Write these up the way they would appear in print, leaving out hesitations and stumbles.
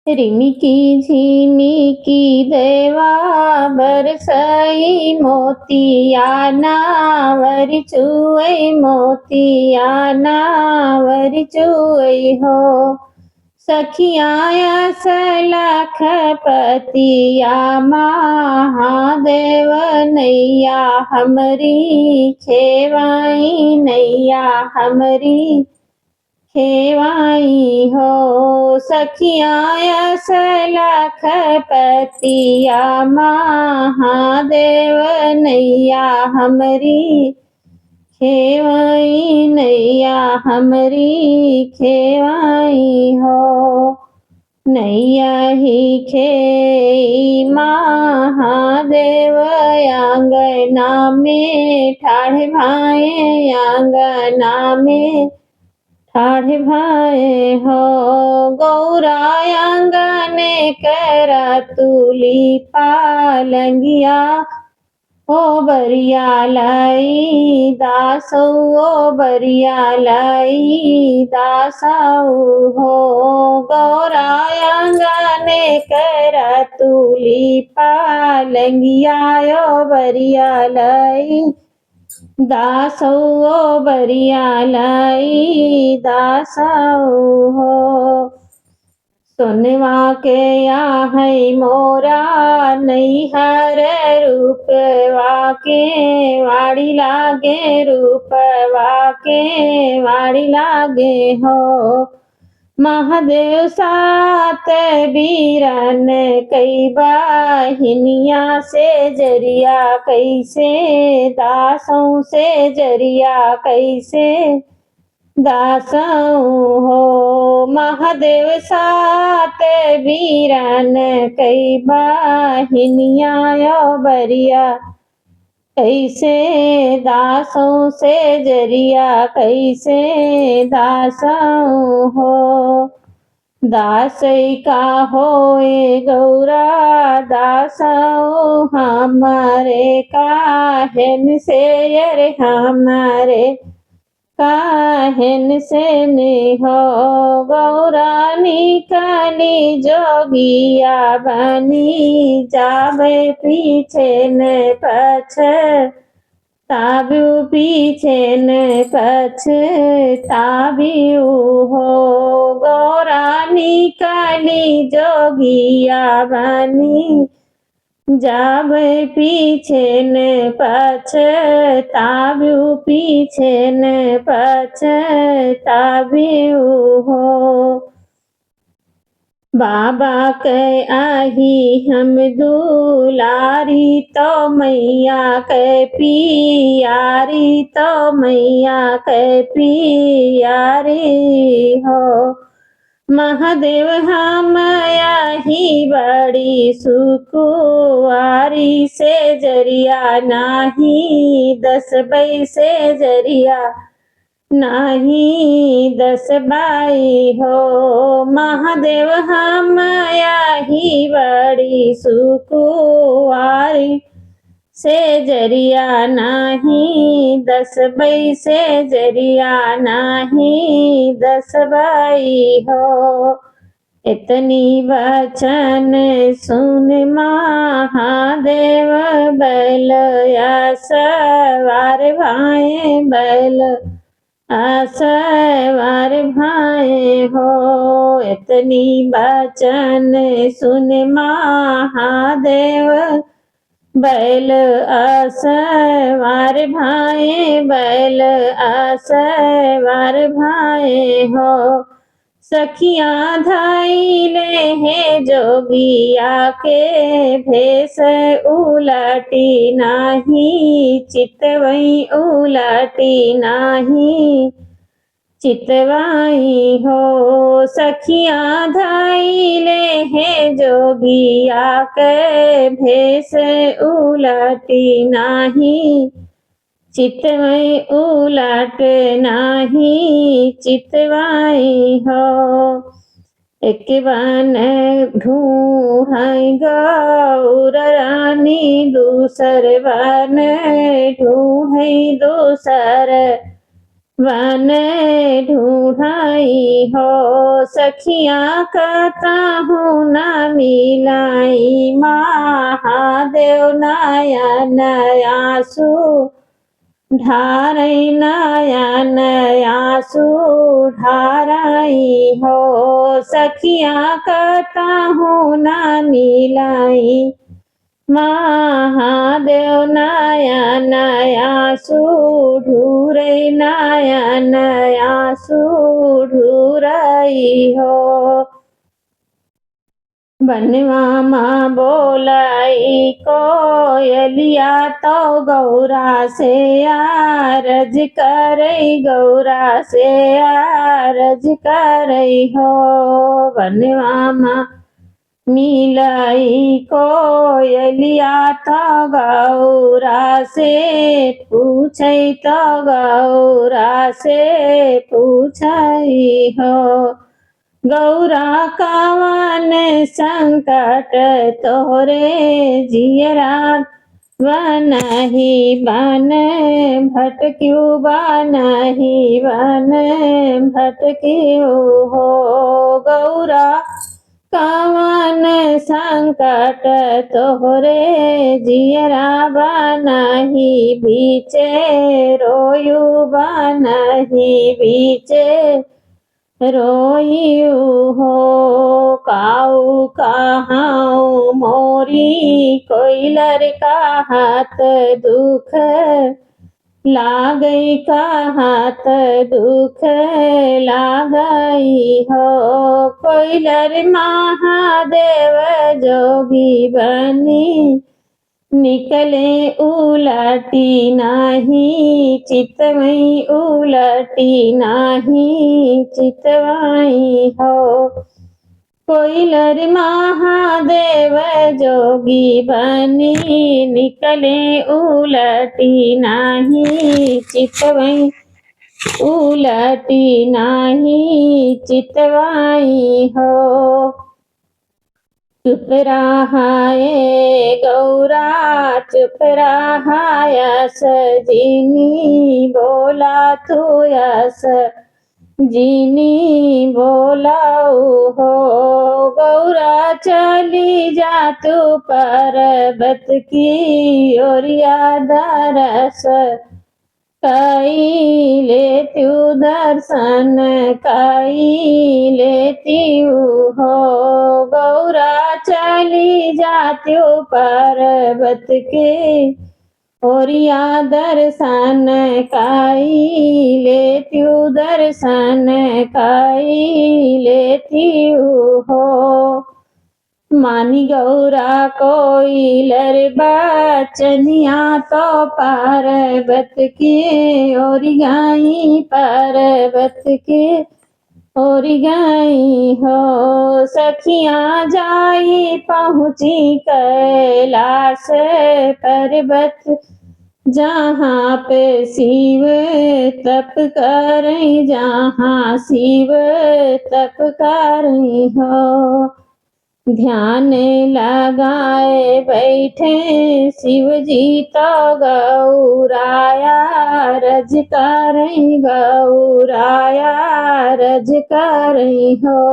रिमिकी झिमिकी देवा बरसई मोतिया नावरी चुई मोतिया नावरी चुई हो। सखियाया सलाख पतिया महादेव नैया हमरी खेवाई नैया हमरी खेवाई हो। सखियाया सलाख पतिया महादेव नैया हमरी खेवाई नैया हमरी खेवाई हो। नैया ही खे महादेव आंगना में ठाढ़ भाए आंगना में ठाढ़ भाए हो। गौरा आंगने करा तुली पालंगिया ओ बरिया लाई दासौ ओ बरिया लाई दासौ हो। गौरा आंगने करा तुली पालंगिया ओ बरिया लाई दासौ ओ बरिया लाई दासौ हो। सोनवा के है मोरा नैहर रूपवा के वाड़ी लागे रूपवा के वाड़ी लागे हो। महादेव सात बीरन कई बाहिनिया से जरिया कैसे दासों से जरिया कैसे दासों हो। महादेव सात बीरन कई बाहिनिया बरिया कैसे दासों से जरिया कैसे दासों हो। दासई का होए गौरा दासौ हमारे काहन से अरे हमारे काहन से ने हो। गौरा निकाली जोगिया बनी जावे पीछे न पछ ताब्यू पीछे न पछ ताब्यू हो। गौरा निकाली जोगिया बनी जावे पीछे न पछ ताब्यू पीछे न पछ ताब्यू हो। बाबा के आही हम दुलारी तो मैया के पियारी तो मैया के पियारी हो। महादेव हम आही बड़ी सुकुआरी से जरिया नाही दस बई से जरिया नाही दस बाई हो। महादेव हम आही बड़ी सुकुआरी से जरिया नाही दस बई से जरिया नाही दस बाई हो। इतनी वचन सुन महादेव बैल सवार भाए बैल सवार भाए हो। इतनी वचन सुन महादेव बैल असवार भाए बैल असवार भाए हो। सखियां धाइले हैं जोगिया के भेष उलटी नाही चितवई उलटी नाही चितवाई हो। सखियां धाइले हैं जोगिया के भेष उलटी नाही चितवई उलट नाही चितवाई हो। एक बन ढूंढ गौर रानी दूसर बन ढूंढ दूसर वन ढूंढाई हो सखियाँ कतहु न मिलाई। महादेव नयन आंसू ढारई नयन आंसू ढारई हो सखियाँ कतहु न मिलाई। महादेव नयन आंसू ढूरई नयन आंसू ढूरई हो। बनवा माँ बोलाई कोयलिया तो गौरा से आरज करई गौरा से आरज करई हो। बनवा माँ मिलाई कोयलिया तो गौरा से पूछई तो गौरा से पूछई हो। गौरा कवन संकट तोरे जियरा बनहि बन भटक्यू बनहि बन भटक्यू हो। गौरा कवन संकट तोरे जियरा बनहि बीचे रोयू बनहि बीचे रोयू हो। काऊ कहाऊ मोरी कोयलर का हाथ दुख लागई का हाथ दुख लागई हो। कोयलर महादेव जोगी बनी निकले उलटी नाही चितवई उलटी नाही चितवाई हो। कोयलर महादेव जोगी बनी निकले उलटी नाही चितवई उलटी नाही चितवाई हो। चुप रहाए गौरा चुप रहायस जिनी बोला तू यस जिनी बोलाऊ हो। गौरा चली जा तू पर्वत की ओरिया दरस कई लेत्यू दर्शन कई लेत्यू हो। गौरा चली जात्यू पर्वत के ओरिया दर्शन कई लेत्यू दर्शन कई लेत्यू हो। मानी गौरा कोयलर बचनिया तो पर्वत के ओर गई पर्वत के ओर गई हो। सखियाँ जाई पहुँची कैलाश पर्वत जहाँ पे शिव तप करई जहाँ शिव तप करई हो। ध्यान लगाए बैठे शिव जी तो गौराया रज करई गौराया रज करई हो।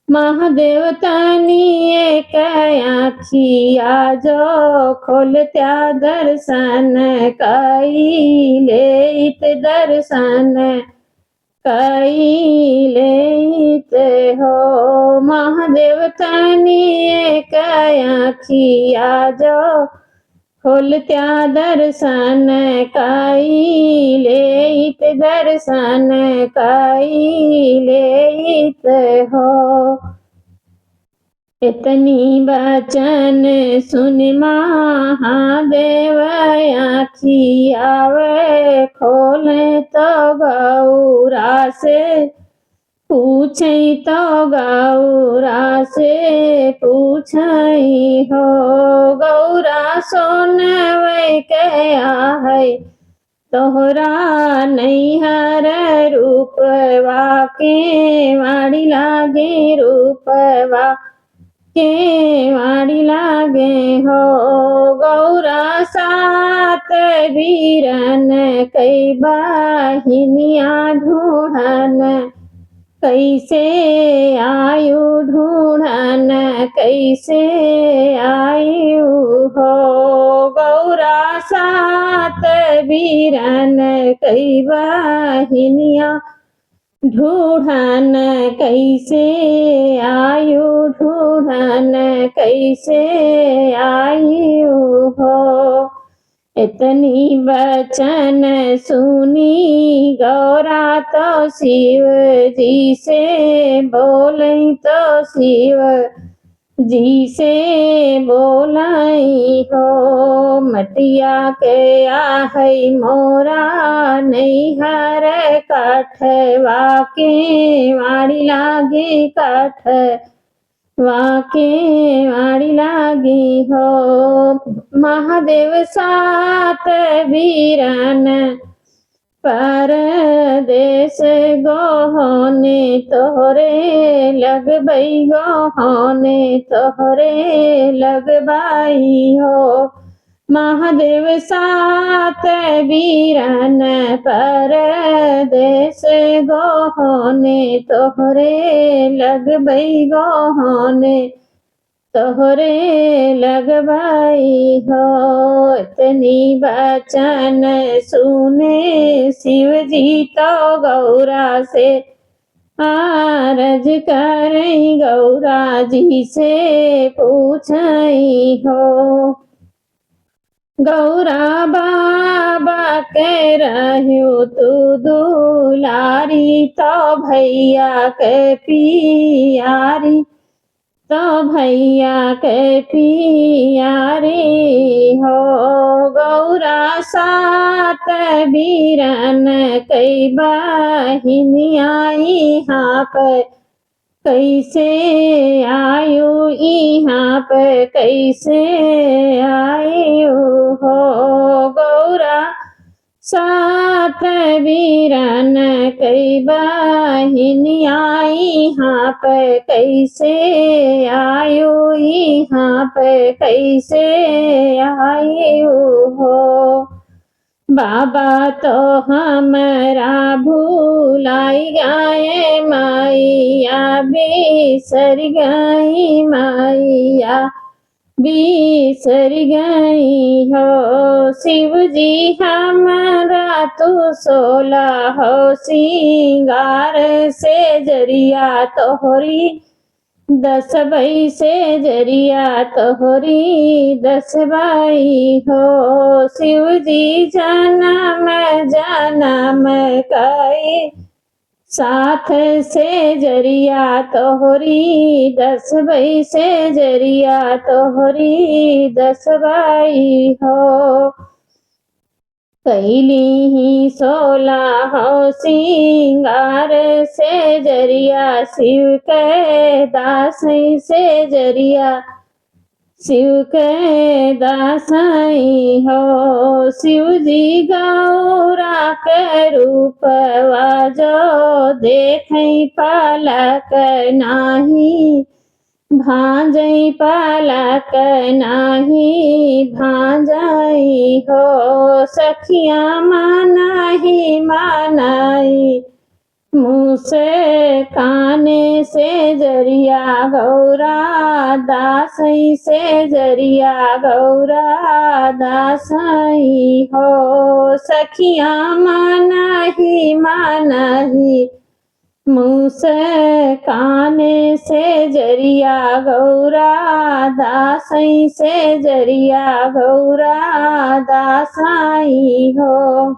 महादेव तनी एक आखिया जो खोलत्या दर्शन कई लेत दर्शन कई लेत हो। महादेव तनी एक आखिया जो खोलत्या दर्शन कई लेत दर्शन कई लेत हो। इतनी बचन सुन महादेव आखियावे खोले तो गौरा से पूछई तो गौरा से पूछई हो। गौरा सोनवे कया है तोहरा नैहर रूपवा के वाड़ी लागे रूपवा केवाड़ी लागे हो गौरा सात बीरन कई बाहिनिया ढूढ़न कैसे आयु ढूढ़न कैसे आयु हो गौरा सात बीरन कई बाहिनिया ढूढ़न कैसे आयु ढूढ़न कैसे आयु हो इतनी बचन सुनी गौरा तो शिव जी से बोले तो शिव जी से बोलाई हो मटिया के आहै मोरा नैहर काठवा के वाड़ी लागे काठ वाके वाड़ी लागी हो महादेव सात बीरन परदेस गोहने तोहरे लगबई गोहने तोहरे लगबाई हो महादेव सात बीरन परदेस गोहने तोहरे लगबई गोहने तोहरे लगबाई हो इतनी बचन सुने शिव जी तो गौरा से आरज करई गौरा जी से पूछई हो गौरा बाबा के रहू तू दुलारी तो भैया के पियारी तो भैया के पियारी हो गौरा सात बीरन कई बाहिनिया यहाँ पे कैसे आयु यहाँ पे कैसे आयु हो गौरा सात बीरन कई बाहिनिया यहाँ पे कैसे आयु यहाँ पे कैसे आयु हो बाबा तो हमरा भूलाई गाये मैया बिसर गई मैया बिसर गई हो शिव जी हमारा तू सोला हो सिंगार से जरिया तोहरी दस बई से जरिया तोहरी दस बाई हो शिव जी जनम जनम कई साथ से जरिया तोहरी दस बई से जरिया तोहरी दस बाई हो कैली ही सोला हो सिंगार से जरिया शिव के दासई से जरिया शिव के दासई हो शिव जी गौरा के रूपवा जो देखई पलक नाही भांजई पलक नाही भांजई हो सखिया मानाही मानाई मुँह से काने से जरिया गौरा दासई से जरिया गौरा दासई हो सखिया मानाही मानाही मुँह से काने से जरिया गौरा दासई से जरिया गौरा दासई हो।